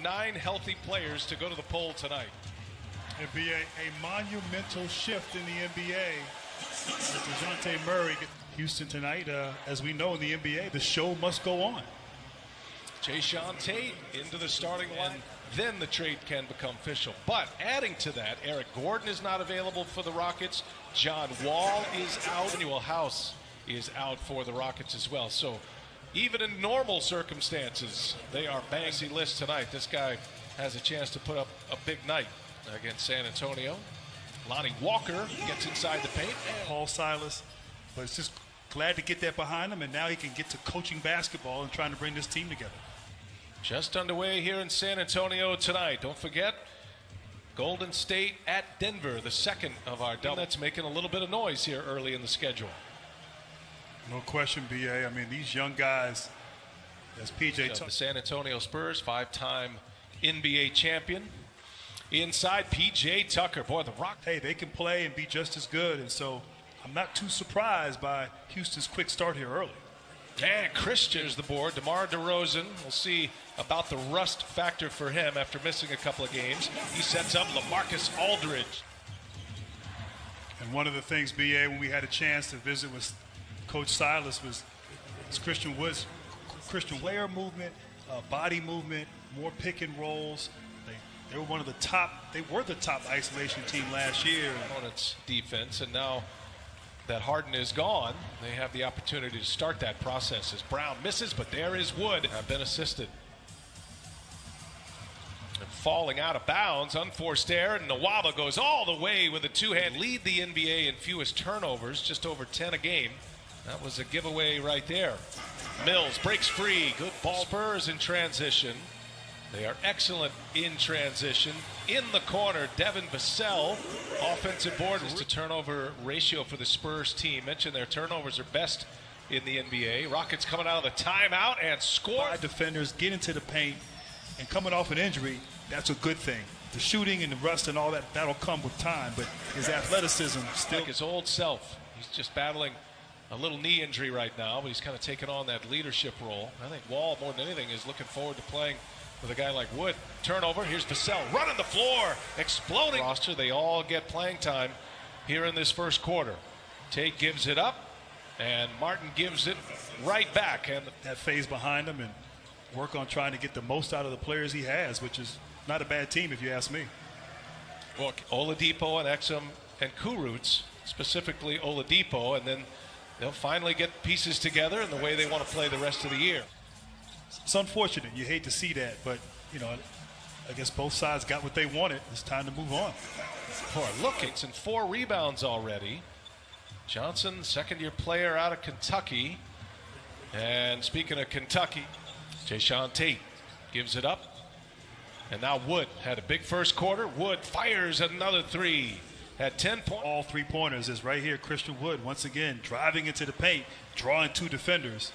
9 healthy players to go to the poll tonight. It'd be a monumental shift in the NBA. DeJounte Murray, Houston tonight, as we know in the NBA, the show must go on. Jayshawn Tate into the starting line. Then the trade can become official. But adding to that, Eric Gordon is not available for the Rockets. John Wall is out. Daniel House is out for the Rockets as well. So even in normal circumstances, they are banging list tonight. This guy has a chance to put up a big night against San Antonio. Lonnie Walker gets inside the paint. Paul Silas, but it's just glad to get that behind him, and now he can get to coaching basketball and trying to bring this team together. Just underway here in San Antonio tonight. Don't forget, Golden State at Denver, the second of our double. That's making a little bit of noise here early in the schedule. No question, B.A. I mean, these young guys, as P.J. Tucker. The San Antonio Spurs, 5-time NBA champion. Inside, P.J. Tucker. Boy, the Rock. Hey, they can play and be just as good, and so I'm not too surprised by Houston's quick start here early. And Christian's the board. DeMar DeRozan. We'll see about the rust factor for him after missing a couple of games. He sets up LaMarcus Aldridge. And one of the things, B.A., when we had a chance to visit with Coach Silas was Christian Ware movement, body movement, more pick and rolls. They were one of the top. They were the top isolation team last year. Opponent's defense, and now that Harden is gone, they have the opportunity to start that process as Brown misses, but there is Wood. Have been assisted. And falling out of bounds, unforced error, and Nwaba goes all the way with a two-hand. Lead the NBA in fewest turnovers, just over 10 a game. That was a giveaway right there. Mills breaks free. Good ball. Spurs in transition. They are excellent in transition. In the corner, Devin Vassell, offensive board. To turnover ratio for the Spurs team. Mentioned their turnovers are best in the NBA. Rockets coming out of the timeout and score. 5 defenders get into the paint, and coming off an injury, that's a good thing. The shooting and the rust and all that, that'll come with time, but his athleticism still. Like his old self. He's just battling a little knee injury right now, but he's kind of taken on that leadership role. I think Wall, more than anything, is looking forward to playing with a guy like Wood. Turnover, here's Vassell running the floor, exploding. Roster, they all get playing time here in this first quarter. Tate gives it up, and Martin gives it right back. And that phase behind him and work on trying to get the most out of the players he has, which is not a bad team if you ask me. Well, Oladipo and Exum and Kurucs, specifically Oladipo, and then they'll finally get pieces together in the way they want to play the rest of the year. It's unfortunate. You hate to see that, but, you know, I guess both sides got what they wanted. It's time to move on. Boy, look, it's in 4 rebounds already. Johnson, second-year player out of Kentucky. And speaking of Kentucky, Jayshawn Tate gives it up. And now Wood had a big first quarter. Wood fires another 3. Had 10 points. All 3-pointers is right here. Christian Wood, once again, driving into the paint, drawing 2 defenders.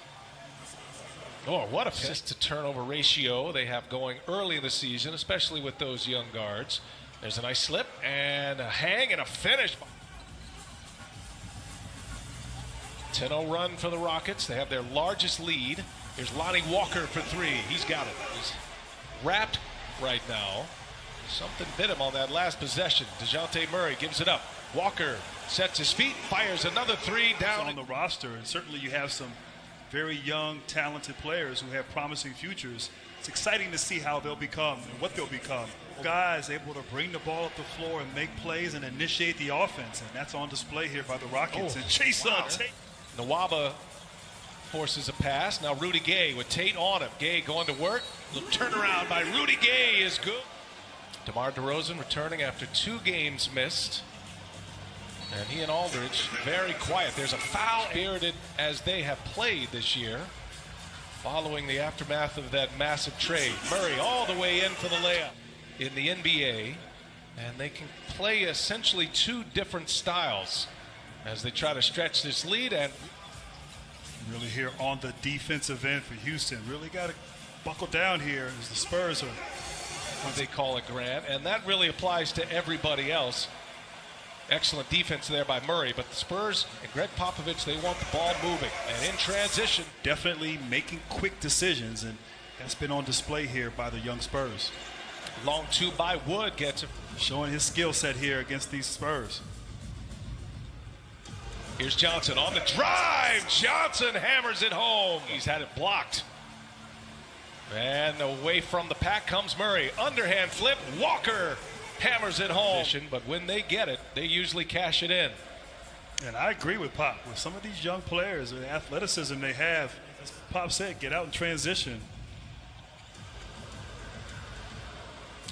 Oh, what assist to turnover ratio they have going early in the season, especially with those young guards. There's a nice slip and a hang and a finish. 10-0 run for the Rockets. They have their largest lead. Here's Lonnie Walker for 3. He's got it. He's wrapped right now. Something bit him on that last possession. DeJounte Murray gives it up. Walker sets his feet, fires another 3 down. On the roster, and certainly you have some very young, talented players who have promising futures. It's exciting to see how they'll become and what they'll become. Guys able to bring the ball up the floor and make plays and initiate the offense, and that's on display here by the Rockets. And Jayshawn Tate. Nwaba forces a pass. Now Rudy Gay with Tate on him. Gay going to work. Little turnaround by Rudy Gay is good. DeMar DeRozan returning after 2 games missed. And he and Aldridge very quiet. There's a foul. Spirited as they have played this year following the aftermath of that massive trade. Murray all the way in for the layup in the NBA. And they can play essentially 2 different styles as they try to stretch this lead. And really here on the defensive end for Houston. Really got to buckle down here as the Spurs are. What they call it, Grant. And that really applies to everybody else. Excellent defense there by Murray, but the Spurs and Greg Popovich, they want the ball moving and in transition. Definitely making quick decisions, and That's been on display here by the young Spurs. Long two by Wood gets it. Showing his skill set here against these Spurs. Here's Johnson on the drive. Johnson hammers it home. He's had it blocked. And away from the pack comes Murray. Underhand flip. Walker hammers it home. But when they get it, they usually cash it in. And I agree with Pop. With some of these young players and the athleticism they have, as Pop said, get out in transition.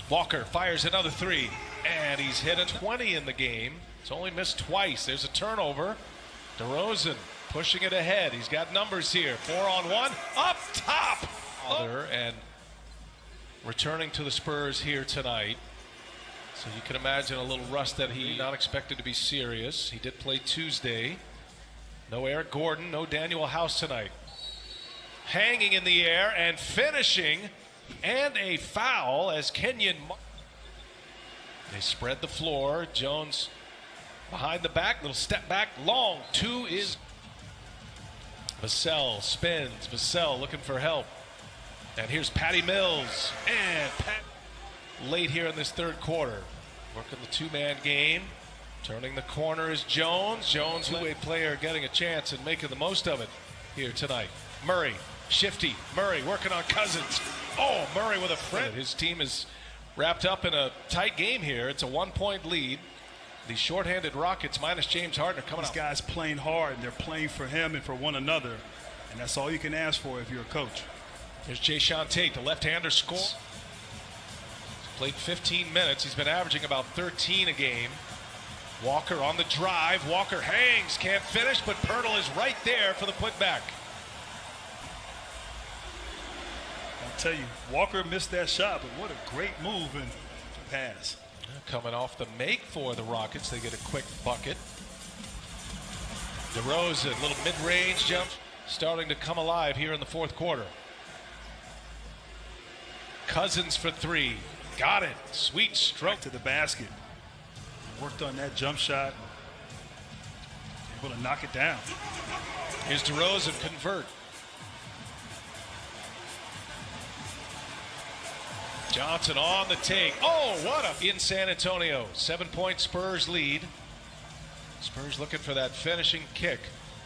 Walker fires another three. And he's hit a 20 in the game. It's only missed twice. There's a turnover. DeRozan pushing it ahead. He's got numbers here. 4-on-1. Up top. And returning to the Spurs here tonight. So you can imagine a little rust that he not expected to be serious. He did play Tuesday. No Eric Gordon, no Daniel House tonight. Hanging in the air and finishing, and a foul as Kenyon. They spread the floor. Jones behind the back, little step back, long. Two is Vassell spins. Vassell looking for help. And here's Patty Mills. And late here in this third quarter. Working the two-man game. Turning the corner is Jones. Jones, two-way player, getting a chance and making the most of it here tonight. Murray, shifty. Murray working on Cousins. Oh, Murray with a friend. His team is wrapped up in a tight game here. It's a 1-point lead. The shorthanded Rockets minus James Harden are coming out. These guys playing hard, and they're playing for him and for one another. And that's all you can ask for if you're a coach. Here's Jayshawn Tate, the left-hander score. He's played 15 minutes. He's been averaging about 13 a game. Walker on the drive. Walker hangs, can't finish, but Pirtle is right there for the putback. I'll tell you, Walker missed that shot, but what a great move and pass. Coming off the make for the Rockets, they get a quick bucket. DeRozan, little mid-range jump, starting to come alive here in the fourth quarter. Cousins for three. Got it. Sweet stroke to the basket. Worked on that jump shot. Able to knock it down. Here's DeRozan, convert. Johnson on the take. Oh, what a... In San Antonio. 7-point Spurs lead. Spurs looking for that finishing kick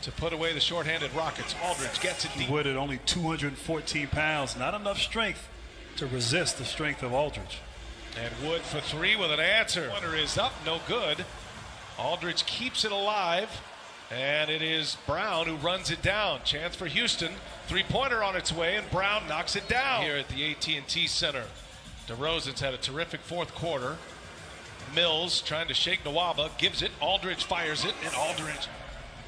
to put away the shorthanded Rockets. Aldridge gets it deep. Wood at only 214 pounds. Not enough strength to resist the strength of Aldridge. And Wood for three with an answer. One is up, no good. Aldridge keeps it alive. And it is Brown who runs it down. Chance for Houston. Three-pointer on its way, and Brown knocks it down here at the AT&T Center. DeRozan's had a terrific fourth quarter. Mills trying to shake Nwaba, gives it. Aldridge fires it, and Aldridge.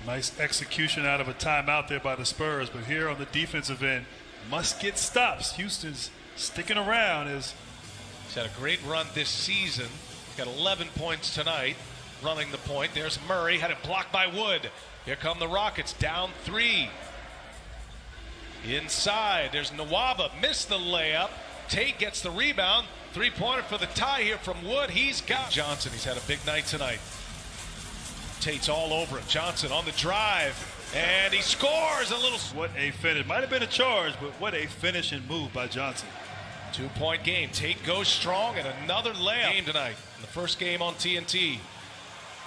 Nice execution out of a timeout there by the Spurs, but here on the defensive end, must get stops. Houston's sticking around. He's had a great run this season. He's got 11 points tonight, running the point. There's Murray, had it blocked by Wood. Here come the Rockets, down three. Inside, there's Nwaba, missed the layup. Tate gets the rebound. Three-pointer for the tie here from Wood. He's got Johnson. He's had a big night tonight. Tate's all over it. Johnson on the drive. And he scores a little. What a finish. Might have been a charge, but what a finish and move by Johnson. 2-point game. Tate goes strong and another layup game tonight. In the first game on TNT.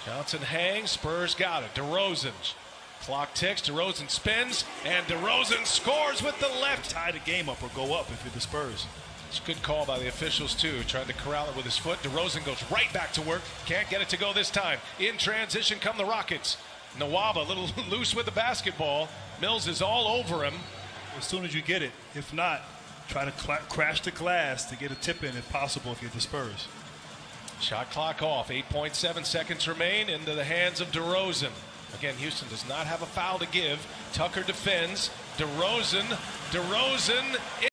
Johnson hangs. Spurs got it. DeRozan. Clock ticks. DeRozan spins. And DeRozan scores with the left. Tie the game up or go up if you're the Spurs. It's a good call by the officials, too. Trying to corral it with his foot. DeRozan goes right back to work. Can't get it to go this time. In transition come the Rockets. Nwaba a little loose with the basketball. Mills is all over him. As soon as you get it. If not, try to crash the glass to get a tip in if possible if you're the Spurs. Shot clock off. 8.7 seconds remain into the hands of DeRozan. Again, Houston does not have a foul to give. Tucker defends. DeRozan.